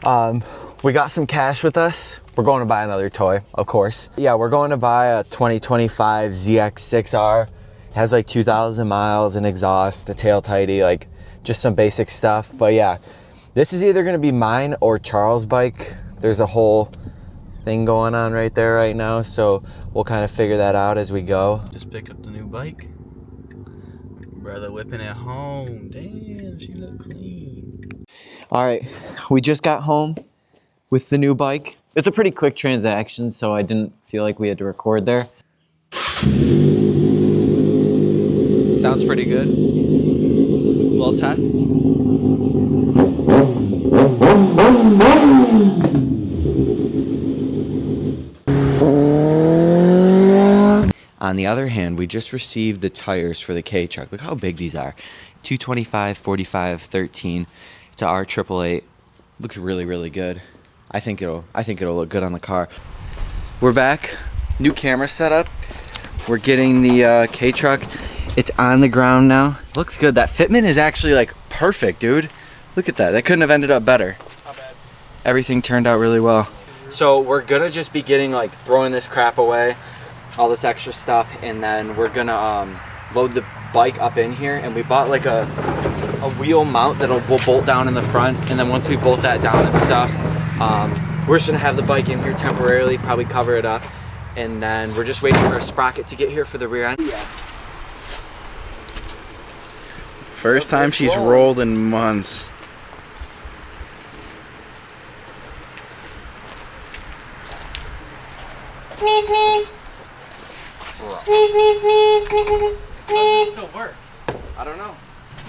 We got some cash with us. We're going to buy another toy, of course. Yeah, we're going to buy a 2025 ZX6R. It has like 2,000 miles, an exhaust, a tail tidy, like just some basic stuff. But yeah, this is either gonna be mine or Charles' bike. There's a whole thing going on right there right now, so we'll kind of figure that out as we go. Just pick up the new bike. Brother whipping it home. Damn, she look clean. All right, we just got home with the new bike. It's a pretty quick transaction, so I didn't feel like we had to record there. Sounds pretty good. Little test. On the other hand, we just received the tires for the K truck. Look how big these are. 225, 45, 13. It's a R888. Looks really, really good. I think it'll look good on the car. We're back. New camera setup. We're getting the K truck. It's on the ground now. Looks good. That fitment is actually like perfect, dude. Look at that. That couldn't have ended up better. Not bad. Everything turned out really well. So we're gonna just be getting like throwing this crap away, all this extra stuff, and then we're gonna load the bike up in here. And we bought like a wheel mount that we'll bolt down in the front, and then once we bolt that down and stuff, we're just gonna have the bike in here temporarily, probably cover it up, and then we're just waiting for a sprocket to get here for the rear end. Yeah. First time she's rolled in months. Does it still work? I don't know.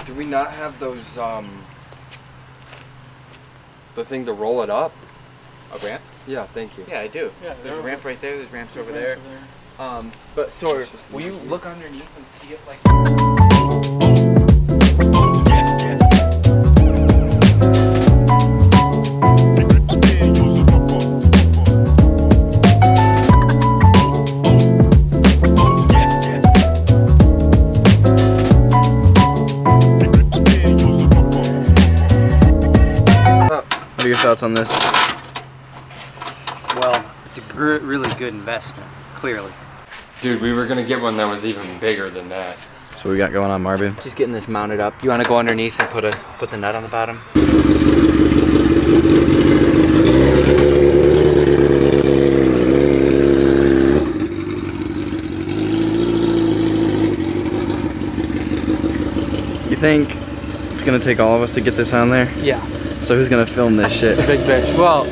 Do we not have those, the thing to roll it up? A ramp? Yeah, thank you. Yeah, I do. Yeah, there's a ramp right there. There's ramps over there. But so, will you look underneath and see if like... Yes. What are your thoughts on this? Well, it's a really good investment, clearly. Dude, we were gonna get one that was even bigger than that. So what we got going on, Marvin? Just getting this mounted up. You want to go underneath and put the nut on the bottom? You think it's gonna take all of us to get this on there? Yeah. So who's gonna film this shit? It's a big bitch. Well,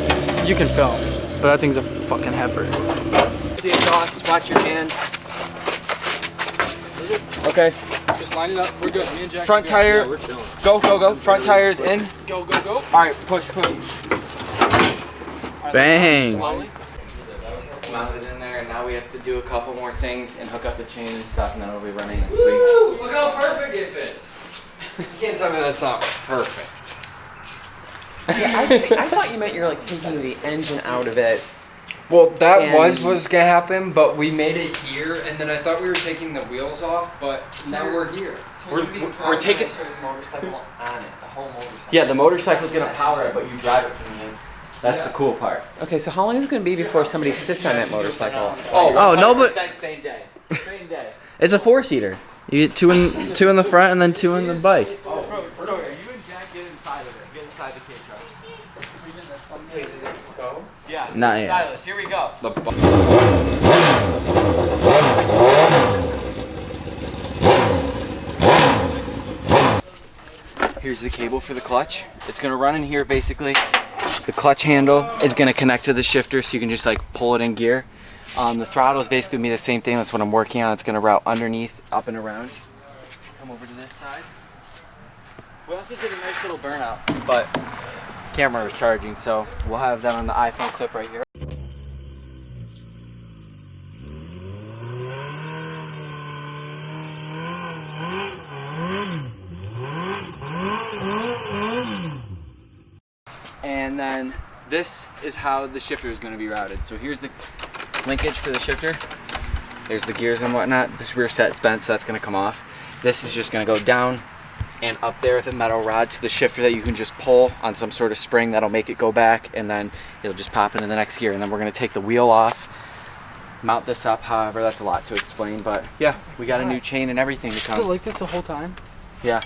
you can film, but that thing's a fucking heifer. See the exhaust, watch your hands. Okay. Just line it up. We're good. Me and Jack. Front tire. Go. Front tires in. Go. All right, push. Bang! Mounted in there, and now we have to do a couple more things and hook up the chain and stuff, and then we'll be running next week. Look how perfect it fits. You can't tell me that's not perfect. Yeah, I thought you meant you're like taking the engine out of it. Well, that And- was gonna happen, but we made it here, and then I thought we were taking the wheels off, but now we're here. We're taking. motorcycle on it, the whole motorcycle. Yeah, the motorcycle's gonna power it, but you drive it from the inside. That's the cool part. Okay, so how long is it going to be before somebody sits on that motorcycle? Oh, no, but Same day. Same day. it's a 4-seater. You get two in the front and then 2 in the bike. Oh, bro, you and Jack get inside of it. Get inside the K truck. Wait, does it go? Yeah. Not yet. Silas, here we go. Here's the cable for the clutch. It's gonna run in here basically. The clutch handle is gonna connect to the shifter so you can just like pull it in gear. The throttle is basically gonna be the same thing. That's what I'm working on. It's gonna route underneath, up and around. Come over to this side. We also did a nice little burnout, but camera was charging, so we'll have that on the iPhone clip right here. And then this is how the shifter is going to be routed. So here's the linkage for the shifter. There's the gears and whatnot. This rear set's bent, so that's going to come off. This is just going to go down and up there with a metal rod to the shifter that you can just pull on some sort of spring that'll make it go back, and then it'll just pop into the next gear. And then we're gonna take the wheel off, mount this up. However, that's a lot to explain, but yeah, we got a new chain and everything to Still come. like this the whole time? Yeah.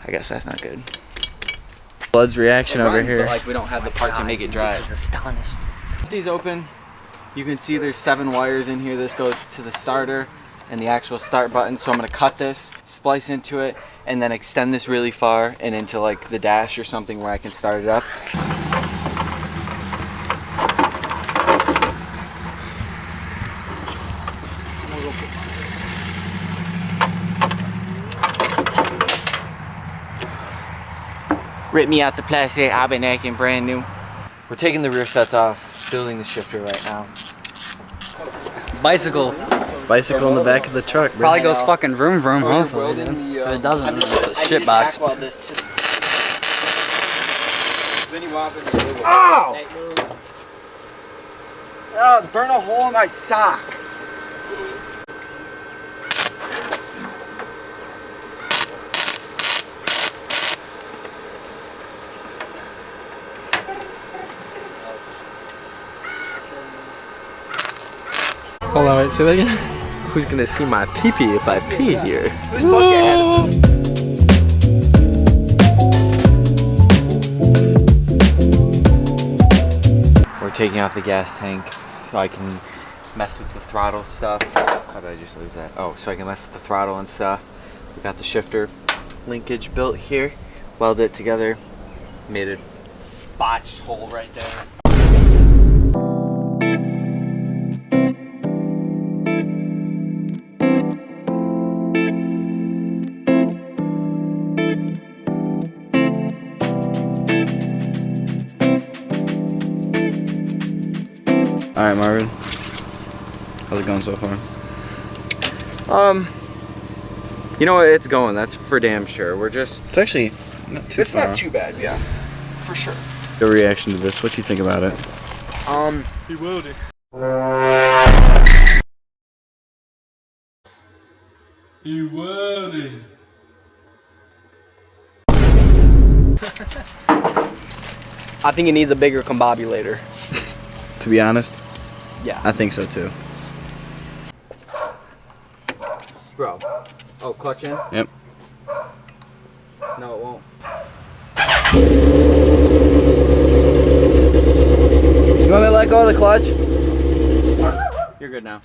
I guess that's not good. Blood's reaction over here. But like we don't have the part to make it drive. This is astonishing. Put these open. You can see there's 7 wires in here. This goes to the starter and the actual start button. So I'm gonna cut this, splice into it, and then extend this really far and into like the dash or something where I can start it up. Rip me out the plastic, I've been acting brand new. We're taking the rear sets off, building the shifter right now. Bicycle. Bicycle in the back of the truck, bro. Probably goes fucking vroom vroom, hopefully. If it doesn't, it's a shit box. Ow! Oh, burn a hole in my sock. Hold on, wait, say that again? Who's gonna see my pee-pee if I pee here? We're taking off the gas tank so I can mess with the throttle stuff. How did I just lose that? Oh, so I can mess with the throttle and stuff. We got the shifter linkage built here, welded it together, made a botched hole right there. All right, Marvin. How's it going so far? You know what? It's going. That's for damn sure. We're just. It's actually not too far. It's not too bad, yeah, for sure. Your reaction to this? What do you think about it? He willed it. He willed it. I think it needs a bigger combobulator. To be honest, Yeah. I think so too. Bro. Oh, clutch in? Yep. No, it won't. You want me to let go of the clutch? You're good now.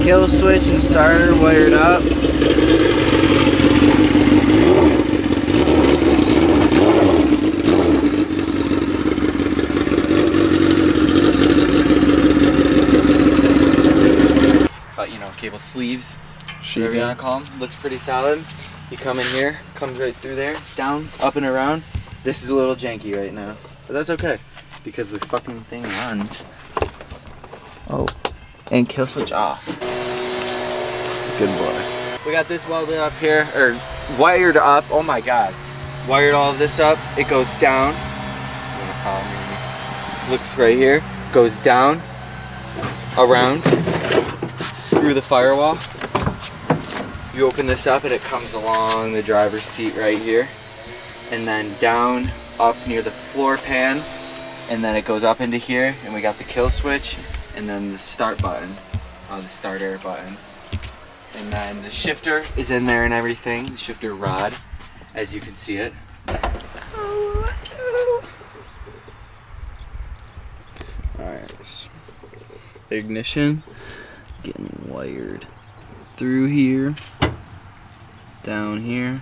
Kill switch and starter wired up. But you know, cable sleeves, whatever you want to call them, looks pretty solid. You come in here, comes right through there, down, up and around. This is a little janky right now, but that's okay because the fucking thing runs. Oh, and kill switch off. Good boy. We got this welded up here, or wired up. Oh my god, wired all of this up. It goes down. You wanna follow me? Looks right here. Goes down, around, through the firewall. You open this up and it comes along the driver's seat right here, and then down up near the floor pan, and then it goes up into here, and we got the kill switch and then the start button, the starter button, and then the shifter is in there and everything, the shifter rod, as you can see it. Alright. Ignition getting wired through here, down here,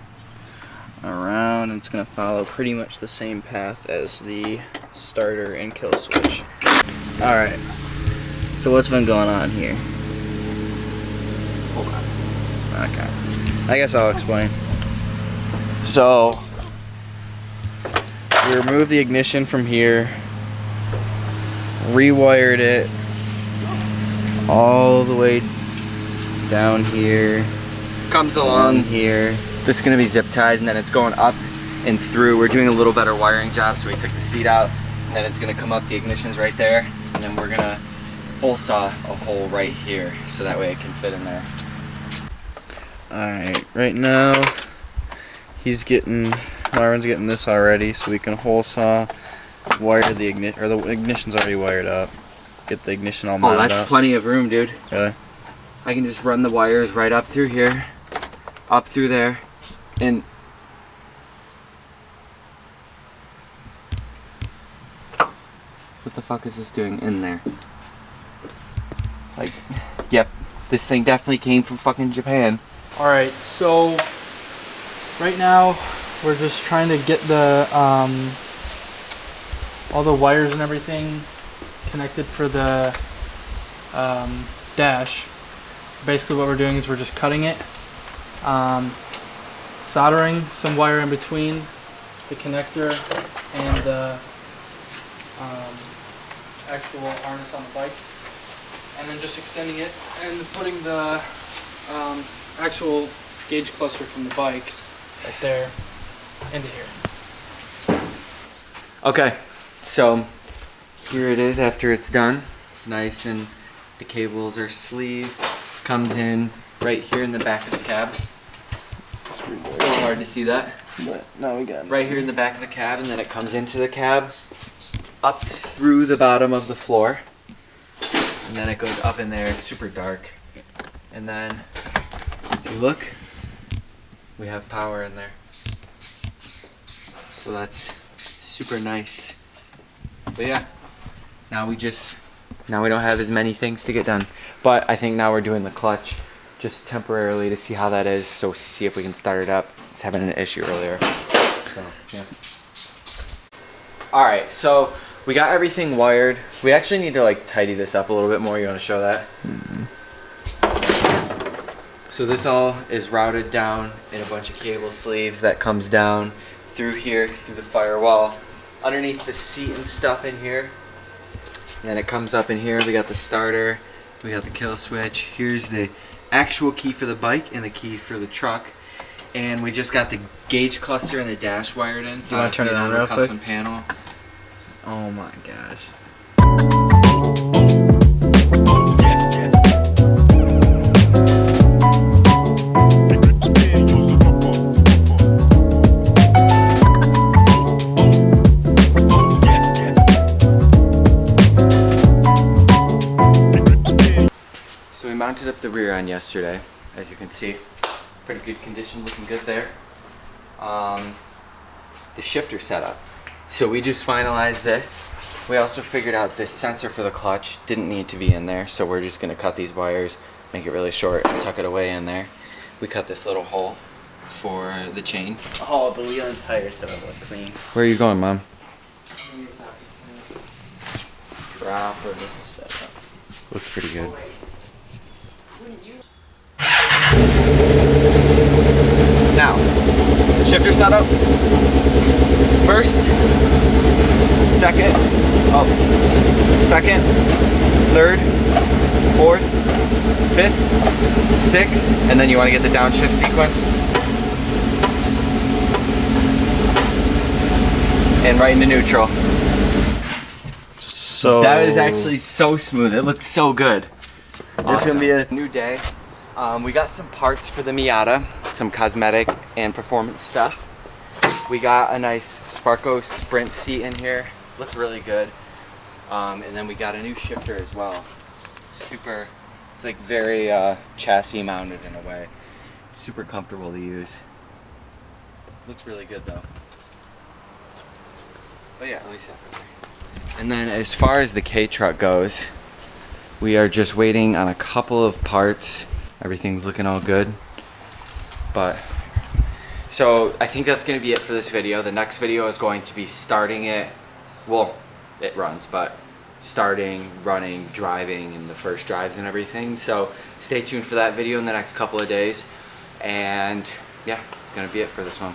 around, and it's gonna follow pretty much the same path as the starter and kill switch. Alright, so what's been going on here? Hold on. Okay, I guess I'll explain. So, we removed the ignition from here, rewired it all the way down here, Comes along along. here. This is gonna be zip tied, and then it's going up and through. We're doing a little better wiring job, so we took the seat out, and then it's gonna come up, the ignition's right there, and then we're gonna hole saw a hole right here, so that way it can fit in there. Alright, right now Myron's getting this already, so we can hole saw, wire the ignition, or the ignition's already wired up. Get the ignition all mounted Oh, that's up. plenty of room, dude. Really? I can just run the wires right up through here, up through there, and what the fuck is this doing in there? Like, yep, this thing definitely came from fucking Japan. Alright, so right now we're just trying to get the all the wires and everything connected for the dash. Basically what we're doing is we're just cutting it, soldering some wire in between the connector and the actual harness on the bike, and then just extending it and putting the actual gauge cluster from the bike right there into here. Okay, so here it is after it's done. Nice, and the cables are sleeved. Comes in right here in the back of the cab. It's a little hard to see that. But now we got it. Right here in the back of the cab, and then it comes into the cab, up through the bottom of the floor, and then it goes up in there. It's super dark. And then, if you look, we have power in there. So that's super nice. But yeah, now we don't have as many things to get done. But I think now we're doing the clutch just temporarily to see how that is. So see if we can start it up. It's having an issue earlier. So yeah. All right, so we got everything wired. We actually need to like tidy this up a little bit more. You want to show that? Mm-hmm. So this all is routed down in a bunch of cable sleeves that comes down through here, through the firewall, underneath the seat and stuff in here. And then it comes up in here. We got the starter, we got the kill switch. Here's the actual key for the bike and the key for the truck. And we just got the gauge cluster and the dash wired in. So You wanna turn it on real quick? custom panel. Oh my gosh. So we mounted up the rear end yesterday, as you can see. Pretty good condition, looking good there. The shifter setup. So we just finalized this. We also figured out this sensor for the clutch didn't need to be in there, so we're just gonna cut these wires, make it really short, and tuck it away in there. We cut this little hole for the chain. Oh, the wheel and tire setup look clean. Where are you going, Mom? Proper setup. Looks pretty good. Now, shifter setup. First, second, third, fourth, fifth, sixth, and then you want to get the downshift sequence. And right into neutral. So That is actually so smooth. It looks so good. It's gonna be a new day. We got some parts for the Miata, some cosmetic and performance stuff. We got a nice Sparco Sprint seat in here. Looks really good. And then we got a new shifter as well. Super, it's like very chassis mounted in a way. Super comfortable to use. Looks really good though. But yeah, at least that. And then as far as the K truck goes, we are just waiting on a couple of parts. Everything's looking all good. But, so I think that's going to be it for this video. The next video is going to be starting it. Well, it runs, but starting, running, driving, and the first drives and everything. So stay tuned for that video in the next couple of days. And yeah, it's going to be it for this one.